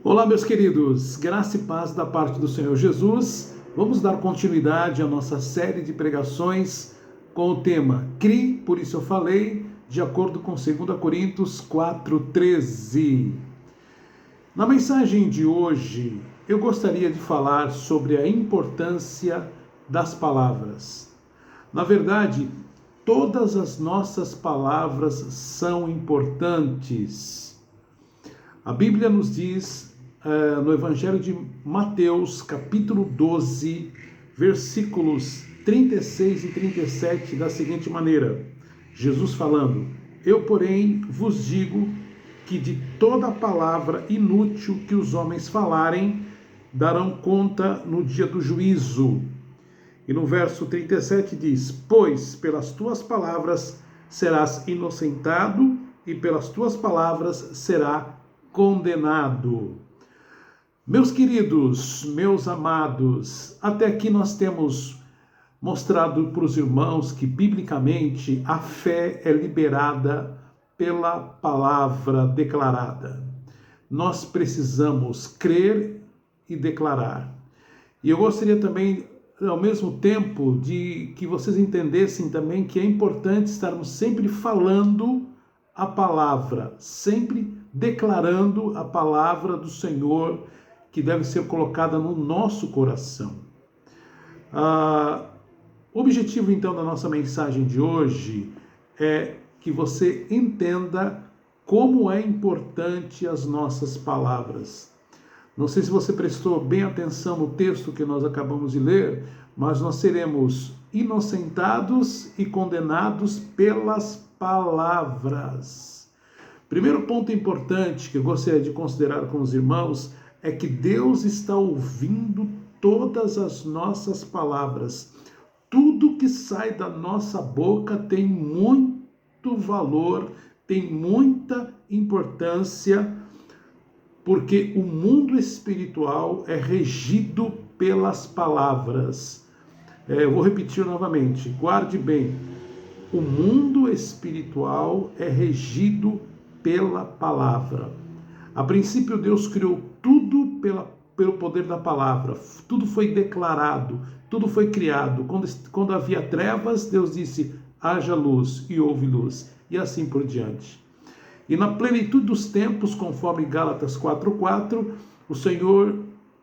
Olá, meus queridos, graça e paz da parte do Senhor Jesus. Vamos dar continuidade à nossa série de pregações com o tema CRI, por isso eu falei, de acordo com 2 Coríntios 4:13. Na mensagem de hoje, eu gostaria de falar sobre a importância das palavras. Na verdade, todas as nossas palavras são importantes. A Bíblia nos diz no Evangelho de Mateus, capítulo 12, versículos 36 e 37, da seguinte maneira: Jesus falando: Eu, porém, vos digo que de toda palavra inútil que os homens falarem, darão conta no dia do juízo. E no verso 37 diz: Pois pelas tuas palavras serás inocentado, e pelas tuas palavras será condenado. Meus queridos, meus amados, até aqui nós temos mostrado para os irmãos que, biblicamente, a fé é liberada pela palavra declarada. Nós precisamos crer e declarar. E eu gostaria também, ao mesmo tempo, de que vocês entendessem também que é importante estarmos sempre falando a palavra, sempre declarando a palavra do Senhor, que deve ser colocada no nosso coração. O objetivo, então, da nossa mensagem de hoje é que você entenda como é importante as nossas palavras. Não sei se você prestou bem atenção no texto que nós acabamos de ler, mas nós seremos inocentados e condenados pelas palavras. Primeiro ponto importante que eu gostaria de considerar com os irmãos é que Deus está ouvindo todas as nossas palavras. Tudo que sai da nossa boca tem muito valor, tem muita importância, porque o mundo espiritual é regido pelas palavras. Eu vou repetir novamente, guarde bem. O mundo espiritual é regido pela palavra. A princípio, Deus criou tudo pelo poder da palavra. Tudo foi declarado, tudo foi criado. Quando havia trevas, Deus disse: haja luz, e houve luz. E assim por diante. E na plenitude dos tempos, conforme Gálatas 4:4, o Senhor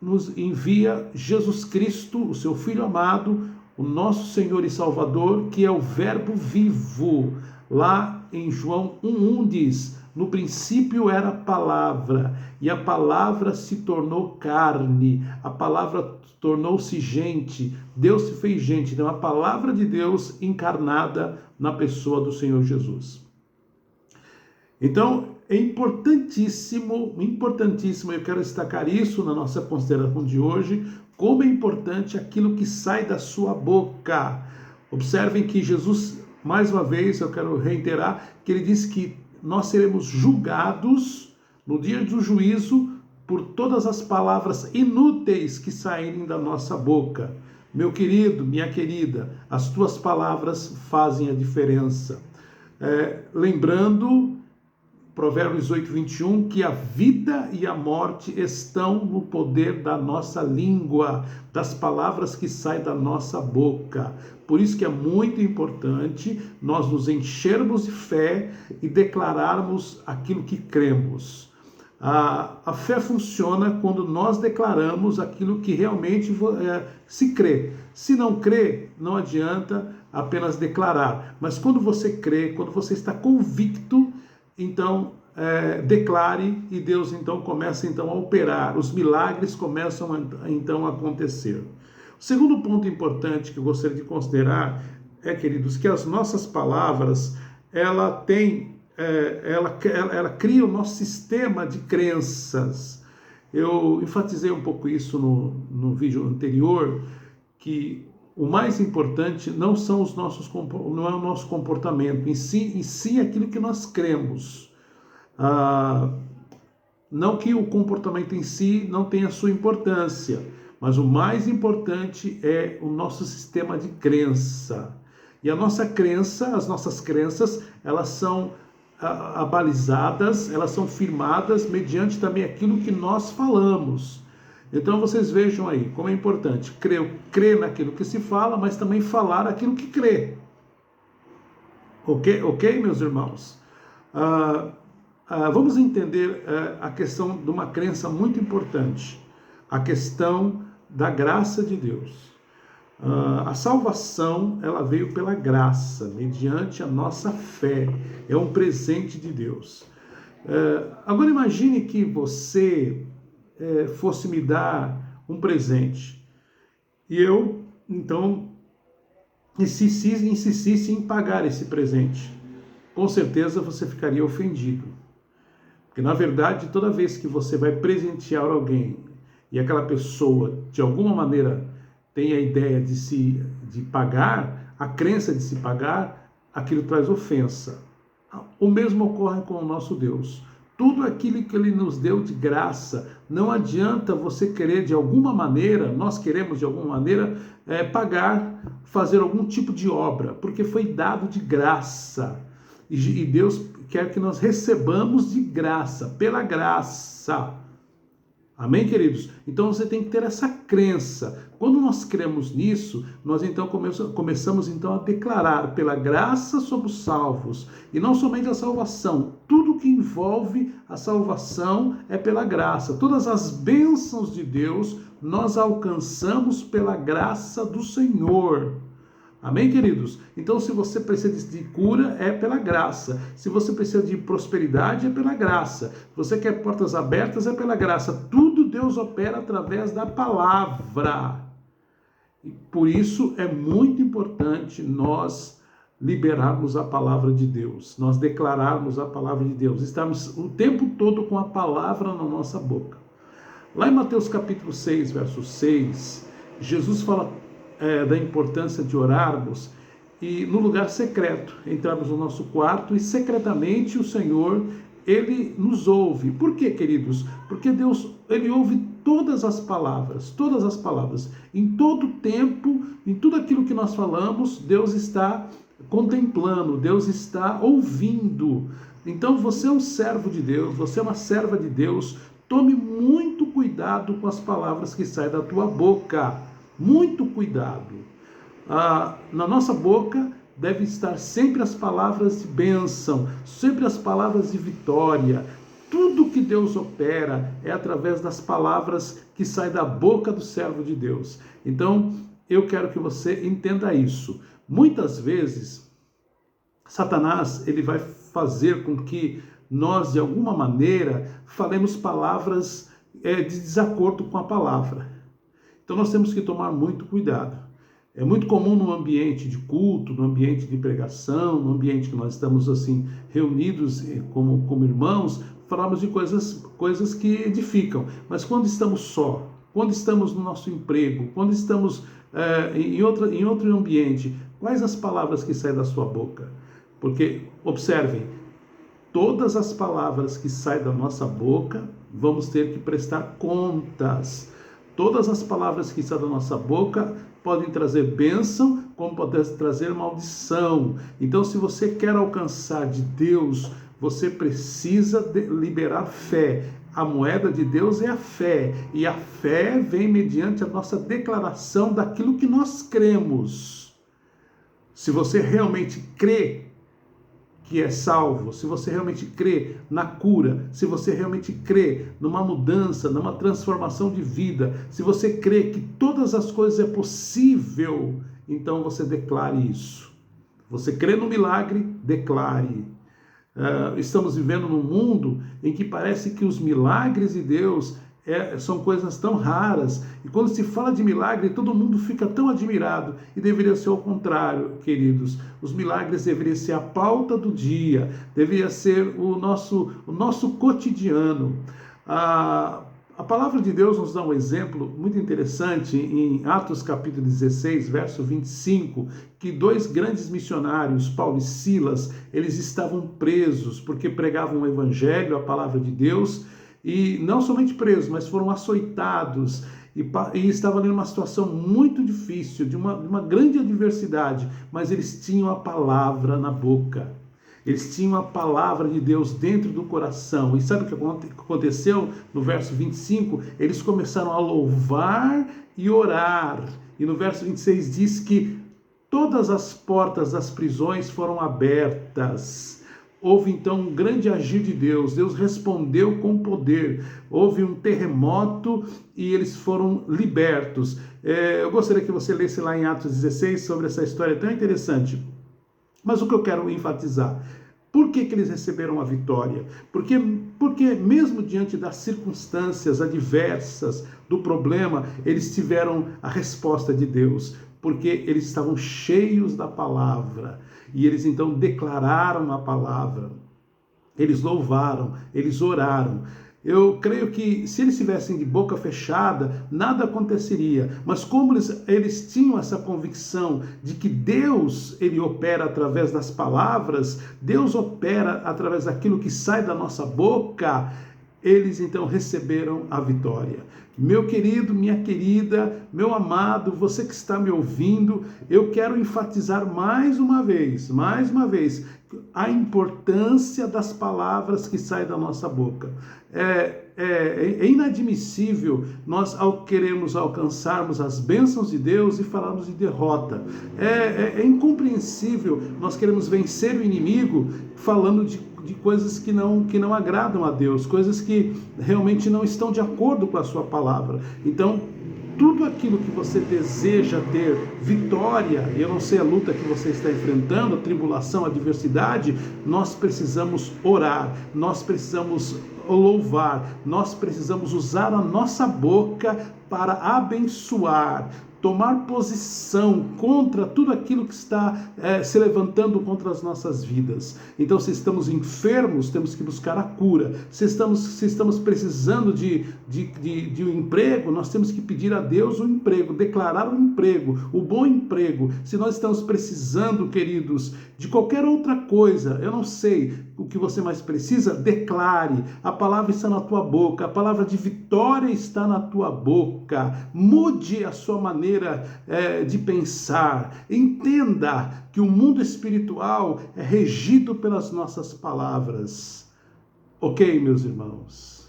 nos envia Jesus Cristo, o seu Filho amado, o nosso Senhor e Salvador, que é o Verbo vivo. Lá em João 1:1 diz: no princípio era a palavra, e a palavra se tornou carne, a palavra tornou-se gente, Deus se fez gente. Então, a palavra de Deus encarnada na pessoa do Senhor Jesus. Então, é importantíssimo, eu quero destacar isso na nossa consideração de hoje, como é importante aquilo que sai da sua boca. Observem que Jesus, mais uma vez, eu quero reiterar, que ele disse que nós seremos julgados no dia do juízo por todas as palavras inúteis que saírem da nossa boca. Meu querido, minha querida, as tuas palavras fazem a diferença. Lembrando, Provérbios 8:21, que a vida e a morte estão no poder da nossa língua, das palavras que saem da nossa boca. Por isso que é muito importante nós nos enchermos de fé e declararmos aquilo que cremos. A fé funciona quando nós declaramos aquilo que realmente se crê. Se não crê, não adianta apenas declarar. Mas quando você crê, quando você está convicto, então declare, e Deus então começa então a operar. Os milagres começam então a acontecer. O segundo ponto importante que eu gostaria de considerar é, queridos, que as nossas palavras, ela cria o nosso sistema de crenças. Eu enfatizei um pouco isso no vídeo anterior, que o mais importante não é o nosso comportamento, em si aquilo que nós cremos. Não que o comportamento em si não tenha sua importância, mas o mais importante é o nosso sistema de crença. E as nossas crenças, elas são abalizadas, elas são firmadas mediante também aquilo que nós falamos. Então vocês vejam aí como é importante crer naquilo que se fala, mas também falar aquilo que crê. Ok, meus irmãos? Vamos entender a questão de uma crença muito importante, a questão da graça de Deus. A salvação, ela veio pela graça, mediante a nossa fé. É um presente de Deus. Agora imagine que você fosse me dar um presente e eu, então, insistisse em pagar esse presente. Com certeza você ficaria ofendido. Porque, na verdade, toda vez que você vai presentear alguém e aquela pessoa, de alguma maneira, tem a ideia de pagar, a crença de se pagar, aquilo traz ofensa. O mesmo ocorre com o nosso Deus. Tudo aquilo que Ele nos deu de graça, não adianta você querer de alguma maneira, nós queremos de alguma maneira, pagar, fazer algum tipo de obra, porque foi dado de graça. E Deus quer que nós recebamos de graça, pela graça. Amém, queridos? Então você tem que ter essa crença. Quando nós cremos nisso, nós então começamos então a declarar: pela graça somos salvos. E não somente a salvação, tudo que envolve a salvação é pela graça. Todas as bênçãos de Deus nós alcançamos pela graça do Senhor. Amém, queridos? Então, se você precisa de cura, é pela graça. Se você precisa de prosperidade, é pela graça. Se você quer portas abertas, é pela graça. Tudo Deus opera através da palavra. E por isso é muito importante nós liberarmos a palavra de Deus, nós declararmos a palavra de Deus, estarmos o tempo todo com a palavra na nossa boca. Lá em Mateus capítulo 6, verso 6, Jesus fala da importância de orarmos e no lugar secreto, entrarmos no nosso quarto e secretamente o Senhor, Ele nos ouve. Por quê, queridos? Porque Deus, Ele ouve todas as palavras, em todo tempo, em tudo aquilo que nós falamos, Deus está contemplando, Deus está ouvindo. Então você é um servo de Deus, você é uma serva de Deus, tome muito cuidado com as palavras que saem da tua boca. Muito cuidado. Na nossa boca deve estar sempre as palavras de bênção, sempre as palavras de vitória. Tudo que Deus opera é através das palavras que saem da boca do servo de Deus. Então, eu quero que você entenda isso. Muitas vezes, Satanás, ele vai fazer com que nós, de alguma maneira, falemos palavras de desacordo com a palavra. Então nós temos que tomar muito cuidado. É muito comum no ambiente de culto, no ambiente de pregação, no ambiente que nós estamos assim reunidos como irmãos, falarmos de coisas que edificam. Mas quando estamos só, quando estamos no nosso emprego, quando estamos em outro ambiente, quais as palavras que saem da sua boca? Porque, observem, todas as palavras que saem da nossa boca, vamos ter que prestar contas. Todas as palavras que saem da nossa boca podem trazer bênção, como podem trazer maldição. Então, se você quer alcançar de Deus, você precisa liberar fé. A moeda de Deus é a fé. E a fé vem mediante a nossa declaração daquilo que nós cremos. Se você realmente crê que é salvo, se você realmente crê na cura, se você realmente crê numa mudança, numa transformação de vida, se você crê que todas as coisas é possível, então você declare isso. Você crê no milagre, declare. Estamos vivendo num mundo em que parece que os milagres de Deus são coisas tão raras, e quando se fala de milagre, todo mundo fica tão admirado, e deveria ser o contrário, queridos. Os milagres deveriam ser a pauta do dia, deveria ser o nosso cotidiano. A palavra de Deus nos dá um exemplo muito interessante em Atos capítulo 16, verso 25, que 2 grandes missionários, Paulo e Silas, eles estavam presos porque pregavam o evangelho, a palavra de Deus, e não somente presos, mas foram açoitados e estavam ali numa situação muito difícil, de uma grande adversidade, mas eles tinham a palavra na boca. Eles tinham a palavra de Deus dentro do coração. E sabe o que aconteceu no verso 25? Eles começaram a louvar e orar. E no verso 26 diz que todas as portas das prisões foram abertas. Houve então um grande agir de Deus. Deus respondeu com poder. Houve um terremoto e eles foram libertos. Eu gostaria que você lesse lá em Atos 16 sobre essa história tão interessante. Mas o que eu quero enfatizar? Por que eles receberam a vitória? Porque mesmo diante das circunstâncias adversas, do problema, eles tiveram a resposta de Deus. Porque eles estavam cheios da palavra. E eles então declararam a palavra. Eles louvaram, eles oraram. Eu creio que se eles estivessem de boca fechada, nada aconteceria. Mas como eles tinham essa convicção de que Deus, ele opera através das palavras, Deus opera através daquilo que sai da nossa boca, eles então receberam a vitória. Meu querido, minha querida, meu amado, você que está me ouvindo, eu quero enfatizar mais uma vez, a importância das palavras que saem da nossa boca. É inadmissível nós, ao queremos alcançarmos as bênçãos de Deus e falarmos de derrota. É incompreensível nós queremos vencer o inimigo falando de coisas que não agradam a Deus, coisas que realmente não estão de acordo com a sua palavra. Então, tudo aquilo que você deseja ter vitória, eu não sei a luta que você está enfrentando, a tribulação, a adversidade, nós precisamos orar, nós precisamos louvar, nós precisamos usar a nossa boca para abençoar, tomar posição contra tudo aquilo que está se levantando contra as nossas vidas. Então, se estamos enfermos, temos que buscar a cura. Se estamos precisando de um emprego, nós temos que pedir a Deus o emprego, declarar o emprego, o bom emprego. Se nós estamos precisando, queridos, de qualquer outra coisa, eu não sei o que você mais precisa, declare. A palavra está na tua boca, a palavra de vitória está na tua boca. Mude a sua maneira de pensar. Entenda que o mundo espiritual é regido pelas nossas palavras. Ok, meus irmãos?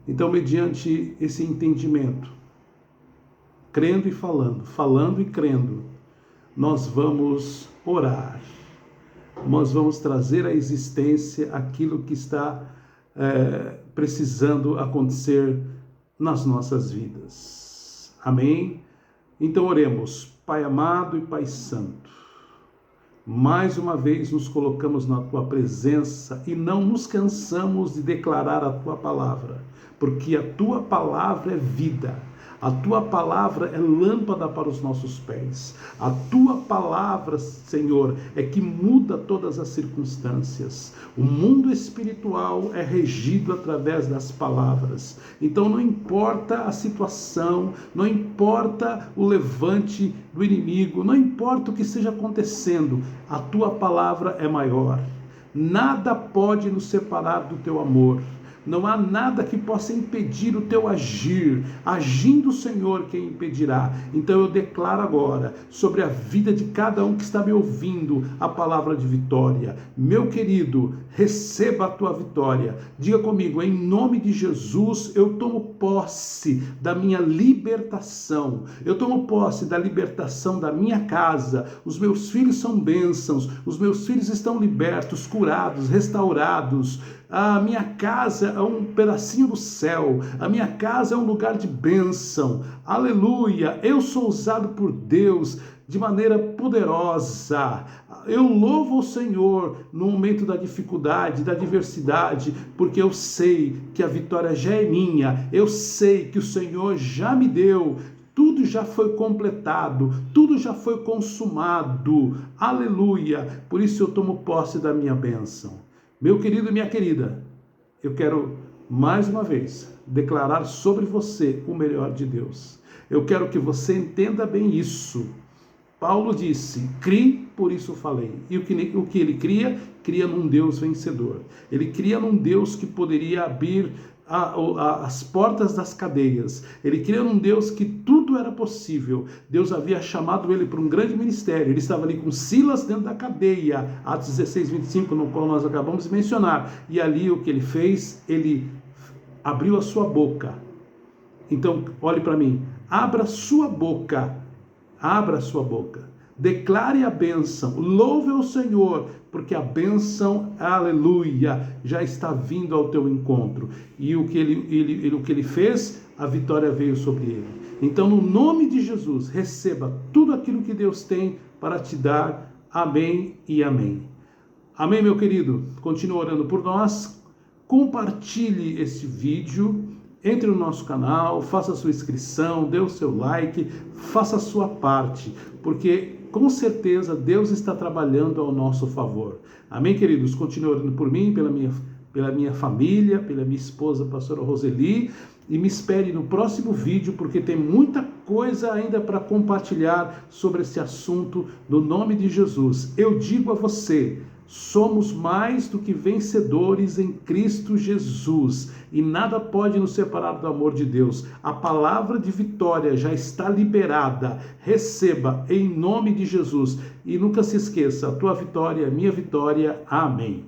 Então, mediante esse entendimento, crendo e falando e crendo, nós vamos orar. Nós vamos trazer à existência aquilo que está precisando acontecer nas nossas vidas. Amém? Então oremos. Pai amado e Pai santo, mais uma vez nos colocamos na Tua presença e não nos cansamos de declarar a Tua palavra, porque a Tua palavra é vida. A Tua palavra é lâmpada para os nossos pés. A Tua palavra, Senhor, é que muda todas as circunstâncias. O mundo espiritual é regido através das palavras. Então não importa a situação, não importa o levante do inimigo, não importa o que esteja acontecendo, a Tua palavra é maior. Nada pode nos separar do Teu amor. Não há nada que possa impedir o teu agir. Agindo o Senhor, quem impedirá? Então eu declaro agora, sobre a vida de cada um que está me ouvindo, a palavra de vitória. Meu querido, receba a tua vitória. Diga comigo, em nome de Jesus, eu tomo posse da minha libertação. Eu tomo posse da libertação da minha casa. Os meus filhos são bênçãos. Os meus filhos estão libertos, curados, restaurados. A minha casa é um pedacinho do céu, a minha casa é um lugar de bênção, aleluia, eu sou usado por Deus de maneira poderosa, eu louvo o Senhor no momento da dificuldade, da adversidade, porque eu sei que a vitória já é minha, eu sei que o Senhor já me deu, tudo já foi completado, tudo já foi consumado, aleluia, por isso eu tomo posse da minha bênção. Meu querido e minha querida, eu quero mais uma vez declarar sobre você o melhor de Deus. Eu quero que você entenda bem isso. Paulo disse, crie, por isso falei. E o que ele cria num Deus vencedor. Ele cria num Deus que poderia abrir as portas das cadeias. Ele cria num Deus que tudo era possível. Deus havia chamado ele para um grande ministério. Ele estava ali com Silas dentro da cadeia, Atos 16, 25, no qual nós acabamos de mencionar. E ali o que ele fez? Ele abriu a sua boca. Então, olhe para mim. Abra sua boca. Abra sua boca. Declare a bênção, louve ao Senhor, porque a bênção, aleluia, já está vindo ao teu encontro. E o que ele fez, a vitória veio sobre ele. Então, no nome de Jesus, receba tudo aquilo que Deus tem para te dar. Amém e amém. Amém, meu querido? Continue orando por nós. Compartilhe este vídeo. Entre no nosso canal, faça a sua inscrição, dê o seu like, faça a sua parte, porque com certeza Deus está trabalhando ao nosso favor. Amém, queridos? Continue orando por mim, pela minha família, pela minha esposa, pastora Roseli, e me espere no próximo vídeo, porque tem muita coisa ainda para compartilhar sobre esse assunto, no nome de Jesus. Eu digo a você, somos mais do que vencedores em Cristo Jesus e nada pode nos separar do amor de Deus. A palavra de vitória já está liberada. Receba em nome de Jesus e nunca se esqueça, a tua vitória é a minha vitória. Amém.